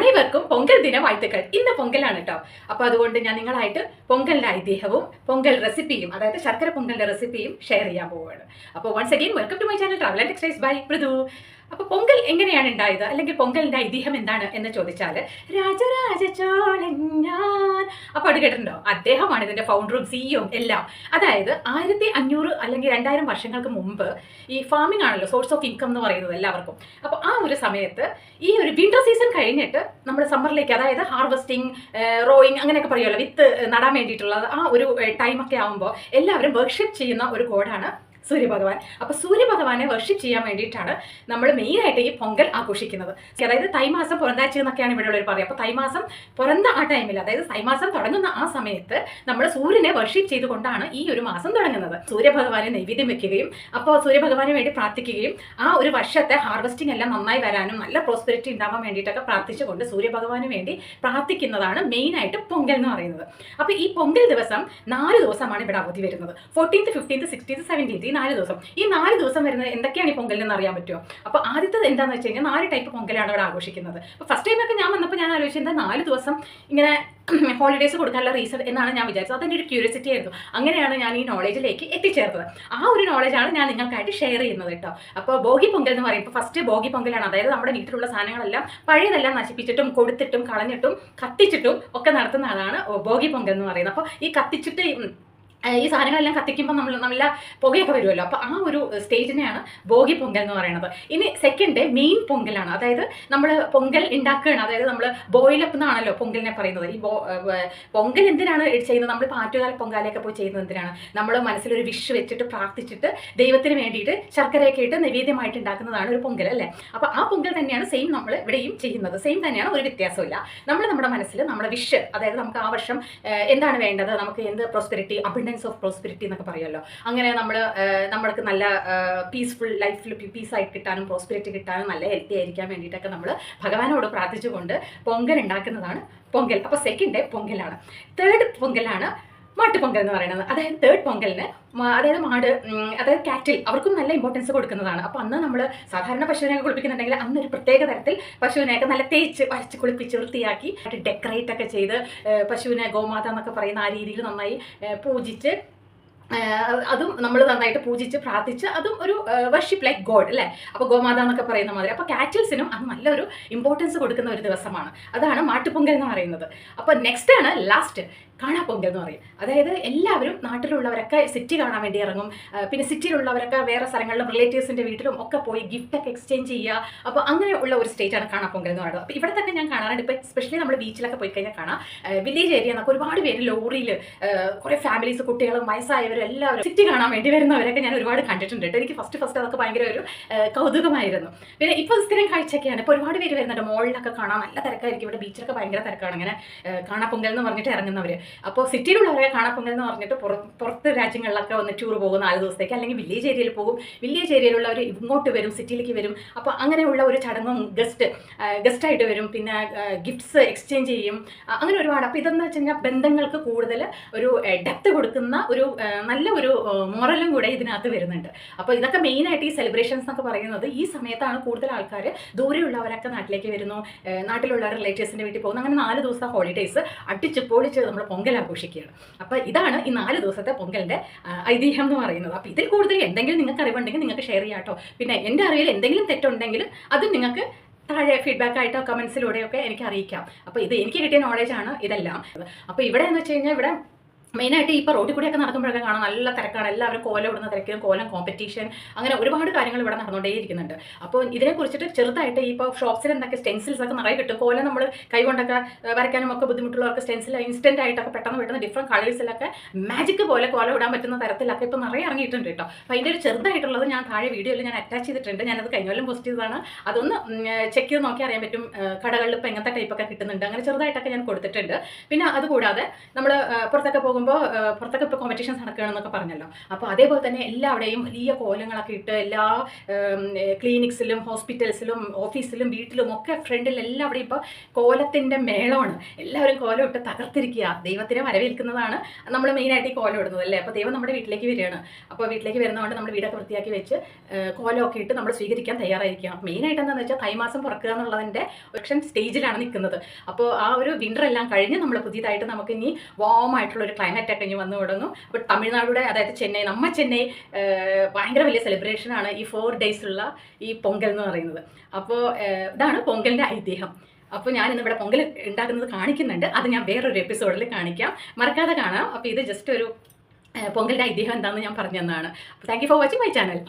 അനേവർക്കും പൊങ്കൽ ദിന വാഴ്ത്തുക്കൾ. ഇന്ന് പൊങ്കലാണ് കേട്ടോ. അപ്പോൾ അതുകൊണ്ട് ഞാൻ നിങ്ങളായിട്ട് പൊങ്കലിന്റെ ഐതിഹ്യവും പൊങ്കൽ റെസിപ്പിയും, അതായത് ശർക്കര പൊങ്കലിന്റെ റെസിപ്പിയും ഷെയർ ചെയ്യാൻ പോവുകയാണ്. അപ്പോൾ once again welcome to my channel travel and textiles by Mridu. അപ്പോൾ പൊങ്കൽ എങ്ങനെയാണ് ഉണ്ടായത്, അല്ലെങ്കിൽ പൊങ്കലിന്റെ ഐതിഹ്യം എന്താണ് എന്ന് ചോദിച്ചാൽ, രാജരാജ ചോളൻ ഞാൻ, അപ്പോൾ അത് കേട്ടിട്ടുണ്ടോ? അദ്ദേഹമാണ് ഇതിന്റെ ഫൗണ്ടറും സിഇഒയും എല്ലാം. അതായത് 1500 അല്ലെങ്കിൽ 2000 വർഷങ്ങൾക്ക് മുമ്പ് ഈ ഫാമിംഗ് ആണല്ലോ സോഴ്സ് ഓഫ് ഇൻകം എന്ന് പറയുന്നത് എല്ലാവർക്കും. അപ്പോൾ ആ ഒരു സമയത്ത് ഈ ഒരു വിന്റർ സീസൺ കഴിഞ്ഞിട്ട് നമ്മൾ സമ്മറിലേക്ക്, അതായത് ഹാർവെസ്റ്റിംഗ്, റോയിങ് അങ്ങനെയൊക്കെ പറയുമല്ലോ, വിത്ത് നടാൻ വേണ്ടിയിട്ടുള്ള ആ ഒരു ടൈമൊക്കെ ആകുമ്പോൾ എല്ലാവരും വർഷിപ്പ് ചെയ്യുന്ന ഒരു ഗോഡാണ് സൂര്യഭഗവാൻ. അപ്പോൾ സൂര്യഭഗവാനെ വർഷിപ്പ് ചെയ്യാൻ വേണ്ടിയിട്ടാണ് നമ്മൾ മെയിനായിട്ട് ഈ പൊങ്കൽ ആഘോഷിക്കുന്നത്. അതായത് തൈമാസം പുറന്താഴ്ച എന്നൊക്കെയാണ് ഇവിടെ ഉള്ളവർ പറയുക. അപ്പോൾ തൈമാസം പുറന്ത ആ ടൈമിൽ, അതായത് തൈമാസം തുടങ്ങുന്ന ആ സമയത്ത് നമ്മൾ സൂര്യനെ വർഷിപ്പ് ചെയ്തുകൊണ്ടാണ് ഈ ഒരു മാസം തുടങ്ങുന്നത്. സൂര്യഭഗവാനെ നൈവേദ്യം വെക്കുകയും അപ്പോൾ സൂര്യഭഗവാന് വേണ്ടി പ്രാർത്ഥിക്കുകയും ആ ഒരു വർഷത്തെ ഹാർവെസ്റ്റിംഗ് എല്ലാം നന്നായി വരാനും നല്ല പ്രോസ്പെരിറ്റി ഉണ്ടാവാൻ വേണ്ടിയിട്ടൊക്കെ പ്രാർത്ഥിച്ചുകൊണ്ട് സൂര്യഭഗവാന് വേണ്ടി പ്രാർത്ഥിക്കുന്നതാണ് മെയിനായിട്ട് പൊങ്കൽ എന്ന് പറയുന്നത്. അപ്പോൾ ഈ പൊങ്കൽ ദിവസം 4 ദിവസമാണ് ഇവിടെ അവധി വരുന്നത്. 14th, 15th, 16th, 17th, 4 ദിവസം. ഈ 4 ദിവസം വരുന്നത് എന്തൊക്കെയാണ് ഈ പൊങ്കൽ എന്ന് അറിയാൻ പറ്റുമോ? അപ്പോൾ ആദ്യത്തെ എന്താണെന്ന് വെച്ച് കഴിഞ്ഞാൽ 4 ടൈപ്പ് പൊങ്കലാണ് ഇവിടെ ആഘോഷിക്കുന്നത്. അപ്പോൾ ഫസ്റ്റ് ടൈമൊക്കെ ഞാൻ വന്നപ്പോൾ ഞാൻ ആലോചിച്ചത് 4 ദിവസം ഇങ്ങനെ ഹോളിഡേയ്സ് കൊടുക്കാനുള്ള റീസൺ എന്നാണ് ഞാൻ വിചാരിച്ചത്. അതെൻ്റെ ഒരു ക്യൂരിയോസിറ്റി ആയിരുന്നു. അങ്ങനെയാണ് ഞാൻ ഈ നോളേജിലേക്ക് എത്തിച്ചേർത്തത്. ആ ഒരു നോളേജാണ് ഞാൻ നിങ്ങൾക്കായിട്ട് ഷെയർ ചെയ്യുന്നത് കേട്ടോ. അപ്പോൾ ഭോഗി പൊങ്കൽ എന്ന് പറയുമ്പോൾ ഫസ്റ്റ് ഭോഗി പൊങ്കലാണ്. അതായത് നമ്മുടെ വീട്ടിലുള്ള സാധനങ്ങളെല്ലാം പഴയതെല്ലാം നശിപ്പിച്ചിട്ടും കൊടുത്തിട്ടും കളഞ്ഞിട്ടും കത്തിച്ചിട്ടും ഒക്കെ നടത്തുന്ന ആളാണ് ഭോഗി പൊങ്കൽ എന്ന് പറയുന്നത്. അപ്പോൾ ഈ കത്തിച്ചിട്ട് ഈ സാധനങ്ങളെല്ലാം കത്തിക്കുമ്പോൾ നല്ല പുകയൊക്കെ വരുമല്ലോ. അപ്പോൾ ആ ഒരു സ്റ്റേജിനെയാണ് ഭോഗി പൊങ്കൽ എന്ന് പറയുന്നത്. ഇനി സെക്കൻഡ് മെയിൻ പൊങ്കലാണ്. അതായത് നമ്മൾ പൊങ്കൽ ഉണ്ടാക്കുകയാണ്. അതായത് നമ്മൾ ബോയിലപ്പ് എന്നാണല്ലോ പൊങ്കലിനെ പറയുന്നത്. ഈ പൊങ്കൽ എന്തിനാണ് ചെയ്യുന്നത്? നമ്മൾ പാറ്റുകാല പൊങ്കാലയൊക്കെ പോയി ചെയ്യുന്നത് എന്തിനാണ്? നമ്മൾ മനസ്സിലൊരു വിഷ് വെച്ചിട്ട് പ്രാർത്ഥിച്ചിട്ട് ദൈവത്തിന് വേണ്ടിയിട്ട് ശർക്കരയൊക്കെ ഇട്ട് നൈവേദ്യമായിട്ട് ഉണ്ടാക്കുന്നതാണ് ഒരു പൊങ്കൽ, അല്ലേ? അപ്പോൾ ആ പൊങ്കൽ തന്നെയാണ് സെയിം നമ്മൾ ഇവിടെയും ചെയ്യുന്നത്. സെയിം തന്നെയാണ്, ഒരു വ്യത്യാസമില്ല. നമ്മുടെ മനസ്സിൽ നമ്മുടെ വിഷ്, അതായത് നമുക്ക് ആ വർഷം എന്താണ് വേണ്ടത്, നമുക്ക് എന്ത് പ്രോസ്പെരിറ്റി, അബണ്ടൻസ് ഓഫ് പ്രോസ്പെരിറ്റി എന്നൊക്കെ പറയുമല്ലോ, അങ്ങനെ നമ്മൾക്ക് നല്ല പീസ്ഫുൾ ലൈഫിൽ പീസായിട്ട് കിട്ടാനും പ്രോസ്പെരിറ്റി കിട്ടാനും നല്ല ഹെൽത്തി ആയിരിക്കാൻ വേണ്ടിയിട്ടൊക്കെ നമ്മൾ ഭഗവാനോട് പ്രാർത്ഥിച്ചുകൊണ്ട് പൊങ്കൽ ഉണ്ടാക്കുന്നതാണ് പൊങ്കൽ. അപ്പോൾ സെക്കൻഡ് പൊങ്കലാണ്. തേർഡ് പൊങ്കലാണ് മാട്ടുപൊങ്കൽ എന്ന് പറയുന്നത്. അതായത് തേർഡ് പൊങ്കലിന് അതായത് അതായത് കാറ്റിൽ അവർക്കും നല്ല ഇമ്പോർട്ടൻസ് കൊടുക്കുന്നതാണ്. അപ്പോൾ അന്ന് നമ്മൾ സാധാരണ പശുവിനെയൊക്കെ കുളിപ്പിക്കുന്നുണ്ടെങ്കിൽ അന്നൊരു പ്രത്യേക തരത്തിൽ പശുവിനെയൊക്കെ നല്ല തേച്ച് വരച്ച് കുളിപ്പിച്ച് വൃത്തിയാക്കി ഡെക്കറേറ്റ് ഒക്കെ ചെയ്ത് പശുവിനെ ഗോമാത എന്നൊക്കെ പറയുന്ന ആ രീതിയിൽ നന്നായി പൂജിച്ച്, അതും നമ്മൾ നന്നായിട്ട് പൂജിച്ച് പ്രാർത്ഥിച്ച്, അതും ഒരു വർഷിപ്പ് ലൈക്ക് ഗോഡ്, അല്ലേ? അപ്പോൾ ഗോമാത എന്നൊക്കെ പറയുന്ന മാതിരി. അപ്പോൾ കാറ്റിൽസിനും അത് നല്ലൊരു ഇമ്പോർട്ടൻസ് കൊടുക്കുന്ന ഒരു ദിവസമാണ്. അതാണ് മാട്ടുപൊങ്കൽ എന്ന് പറയുന്നത്. അപ്പോൾ നെക്സ്റ്റ് ആണ് ലാസ്റ്റ് കാണാപ്പൊങ്കൽ എന്ന് പറയും. അതായത് എല്ലാവരും നാട്ടിലുള്ളവരൊക്കെ സിറ്റി കാണാൻ വേണ്ടി ഇറങ്ങും. പിന്നെ സിറ്റിയിലുള്ളവരൊക്കെ വേറെ സ്ഥലങ്ങളിലും റിലേറ്റീവ്സിൻ്റെ വീട്ടിലും ഒക്കെ പോയി ഗിഫ്റ്റൊക്കെ എക്സ്ചേഞ്ച് ചെയ്യുക. അപ്പോൾ അങ്ങനെയുള്ള ഒരു സ്റ്റേറ്റാണ് കാണാപ്പൊങ്കൽ എന്ന് പറയുന്നത്. അപ്പോൾ ഇവിടെ തന്നെ ഞാൻ കാണാറുണ്ട്. ഇപ്പോൾ എസ്പെഷ്യലി നമ്മൾ ബീച്ചിലൊക്കെ പോയി കഴിഞ്ഞാൽ കാണാം, വില്ലേജ് ഏരിയ എന്നൊക്കെ ഒരുപാട് പേര് ലോറിയിൽ, കുറേ ഫാമിലീസ്, കുട്ടികളും വയസ്സായവരും എല്ലാവരും സിറ്റി കാണാൻ വേണ്ടി വരുന്നവരൊക്കെ ഞാൻ ഒരുപാട് കണ്ടിട്ടുണ്ട് കേട്ടോ. എനിക്ക് ഫസ്റ്റ് അതൊക്കെ ഭയങ്കര ഒരു കൗതുകമായിരുന്നു. പിന്നെ ഇപ്പോൾ സ്ഥിരം കാഴ്ചയൊക്കെയാണ്. ഇപ്പോൾ ഒരുപാട് പേര് വരുന്നുണ്ട്. മോളിലൊക്കെ കാണാൻ നല്ല തിരക്കായിരിക്കും. ഇവിടെ ബീച്ചിലൊക്കെ ഭയങ്കര തിരക്കാണ് ഇങ്ങനെ കാണാപ്പൊങ്കൽ എന്ന് പറഞ്ഞിട്ട് ഇറങ്ങുന്നവർ. അപ്പോൾ സിറ്റിയിലുള്ളവരെ കാണാപ്പൊങ്കൽ എന്ന് പറഞ്ഞിട്ട് പുറത്ത് രാജ്യങ്ങളിലൊക്കെ ഒന്ന് ടൂർ പോകും 4 ദിവസത്തേക്ക്, അല്ലെങ്കിൽ വില്ലേജ് ഏരിയയിൽ പോകും. വില്ലേജ് ഏരിയയിലുള്ളവർ ഇങ്ങോട്ട് വരും, സിറ്റിയിലേക്ക് വരും. അപ്പോൾ അങ്ങനെയുള്ള ഒരു ചടങ്ങും ഗസ്റ്റായിട്ട് വരും. പിന്നെ ഗിഫ്റ്റ്സ് എക്സ്ചേഞ്ച് ചെയ്യും. അങ്ങനെ ഒരുപാട്. അപ്പോൾ ഇതെന്ന് വെച്ച് കഴിഞ്ഞാൽ ബന്ധങ്ങൾക്ക് കൂടുതൽ ഒരു ഡെപ്ത് കൊടുക്കുന്ന ഒരു നല്ല ഒരു മോറലും കൂടെ ഇതിനകത്ത് വരുന്നുണ്ട്. അപ്പോൾ ഇതൊക്കെ മെയിനായിട്ട് ഈ സെലിബ്രേഷൻസ് എന്നൊക്കെ പറയുന്നത് ഈ സമയത്താണ് കൂടുതൽ ആൾക്കാർ, ദൂരെയുള്ളവരൊക്കെ നാട്ടിലേക്ക് വരുന്നു, നാട്ടിലുള്ള റിലേറ്റീവ്സിൻ്റെ വീട്ടിൽ പോകുന്നു. അങ്ങനെ 4 ദിവസത്തെ ഹോളിഡേയ്സ് അടിച്ച് പൊളിച്ച് നമ്മൾ പൊങ്കൽ ആഘോഷിക്കുകയാണ്. അപ്പോൾ ഇതാണ് ഈ 4 ദിവസത്തെ പൊങ്കലിൻ്റെ ഐതിഹ്യം എന്ന് പറയുന്നത്. അപ്പോൾ ഇതിൽ കൂടുതൽ എന്തെങ്കിലും നിങ്ങൾക്ക് അറിവുണ്ടെങ്കിൽ നിങ്ങൾക്ക് ഷെയർ ചെയ്യാം കേട്ടോ. പിന്നെ എൻ്റെ അറിവിൽ എന്തെങ്കിലും തെറ്റുണ്ടെങ്കിൽ അതും നിങ്ങൾക്ക് താഴെ ഫീഡ്ബാക്ക് ആയിട്ടോ കമൻസിലൂടെയൊക്കെ എനിക്ക് അറിയിക്കാം. അപ്പോൾ ഇത് എനിക്ക് കിട്ടിയ നോളേജാണ് ഇതെല്ലാം. അപ്പോൾ ഇവിടെ എന്ന് വെച്ച് കഴിഞ്ഞാൽ ഇവിടെ മെയിനായിട്ട് ഇപ്പോൾ റോഡിൽ കൂടിയൊക്കെ നടക്കുമ്പോഴൊക്കെ കാണാം നല്ല തിരക്കാണ്. എല്ലാവരും കോലം ഇടുന്ന തിരക്കിലും കോലം കോമ്പറ്റീഷൻ, അങ്ങനെ ഒരുപാട് കാര്യങ്ങൾ ഇവിടെ നടന്നുകൊണ്ടേയിരിക്കുന്നുണ്ട്. അപ്പോൾ ഇതിനെക്കുറിച്ചിട്ട് ചെറുതായിട്ട് ഇപ്പോൾ ഷോപ്സിൽ എന്തൊക്കെ സ്റ്റെൻസിൽസ് ഒക്കെ നിറയെ കിട്ടും. കോലം നമ്മൾ കൈകൊണ്ടൊക്കെ വരയ്ക്കാനും ഒക്കെ ബുദ്ധിമുട്ടുള്ളവർക്ക് സ്റ്റെൻസിൽ ഇൻസ്റ്റൻ്റ് ആയിട്ടൊക്കെ പെട്ടെന്ന് പെട്ടെന്ന് ഡിഫറെൻറ്റ് കളേഴ്സിലൊക്കെ മാജിക് പോലെ കോലം ഇടാൻ പറ്റുന്ന തരത്തിലൊക്കെ ഇപ്പോൾ നിറയെ ഇറങ്ങിയിട്ടുണ്ട് കേട്ടോ. അപ്പോൾ അതിൻ്റെ ഒരു ചെറുതായിട്ടുള്ളത് ഞാൻ താഴെ വീഡിയോയിൽ ഞാൻ അറ്റാച്ച് ചെയ്തിട്ടുണ്ട്. ഞാനത് കഴിഞ്ഞ കൊല്ലം പോസ്റ്റ് ചെയ്തതാണ്. അതൊന്ന് ചെക്ക് ചെയ്ത് നോക്കി അറിയാൻ പറ്റും. കടകളിൽ ഇപ്പോൾ എങ്ങനത്തെ ടൈപ്പൊക്കെ കിട്ടുന്നുണ്ട്. അങ്ങനെ ചെറുതായിട്ടൊക്കെ ഞാൻ കൊടുത്തിട്ടുണ്ട്. പിന്നെ അതുകൂടാതെ നമ്മൾ പുറത്തൊക്കെ പോകുമ്പോൾ നോക്കുമ്പോൾ പുറത്തൊക്കെ ഇപ്പോൾ കോമ്പറ്റീഷൻസ് നടക്കുകയാണെന്നൊക്കെ പറഞ്ഞല്ലോ. അപ്പോൾ അതേപോലെ തന്നെ എല്ലാവിടെയും വലിയ കോലങ്ങളൊക്കെ ഇട്ട് എല്ലാ ക്ലിനിക്സിലും ഹോസ്പിറ്റൽസിലും ഓഫീസിലും വീട്ടിലും ഒക്കെ ഫ്രണ്ടിൽ എല്ലാവിടെയും ഇപ്പോൾ കോലത്തിൻ്റെ മേളമാണ്. എല്ലാവരും കോലം ഇട്ട് തകർത്തിരിക്കുക. ദൈവത്തിനെ വരവേൽക്കുന്നതാണ് നമ്മൾ മെയിനായിട്ട് ഈ കോലം ഇടുന്നത് അല്ലേ. അപ്പോൾ ദൈവം നമ്മുടെ വീട്ടിലേക്ക് വരികയാണ്. അപ്പോൾ വീട്ടിലേക്ക് വരുന്നതുകൊണ്ട് നമ്മൾ വീടൊക്കെ വൃത്തിയാക്കി വെച്ച് കോലമൊക്കെ ഇട്ട് നമ്മൾ സ്വീകരിക്കാൻ തയ്യാറായിരിക്കുക. മെയിനായിട്ട് എന്താണെന്ന് വെച്ചാൽ തൈമാസം പുറക്കുക എന്നുള്ളതിൻ്റെ ഒരു സ്റ്റേജിലാണ് നിൽക്കുന്നത്. അപ്പോൾ ആ ഒരു വിൻ്റർ എല്ലാം കഴിഞ്ഞ് നമ്മൾ പുതിയതായിട്ട് നമുക്ക് ഇനി വാമായിട്ടുള്ള ഒരു ക്ലൈമറ്റ് ഒക്കെ ഇനി വന്നു തുടങ്ങും. അപ്പോൾ തമിഴ്നാടുടെ അതായത് ചെന്നൈ ഭയങ്കര വലിയ സെലിബ്രേഷനാണ് ഈ 4 days ഉള്ള ഈ പൊങ്കൽ എന്ന് പറയുന്നത്. അപ്പോൾ ഇതാണ് പൊങ്കലിൻ്റെ ഐതിഹ്യം. അപ്പോൾ ഞാൻ ഇന്നിവിടെ പൊങ്കൽ ഉണ്ടാക്കുന്നത് കാണിക്കുന്നുണ്ട്. അത് ഞാൻ വേറൊരു എപ്പിസോഡിൽ കാണിക്കാം, മറക്കാതെ കാണാം. അപ്പോൾ ഇത് ജസ്റ്റ് ഒരു പൊങ്കലിൻ്റെ ഐതിഹ്യം എന്താണെന്ന് ഞാൻ പറഞ്ഞു തന്നതാണ്. Thank you for watching my channel.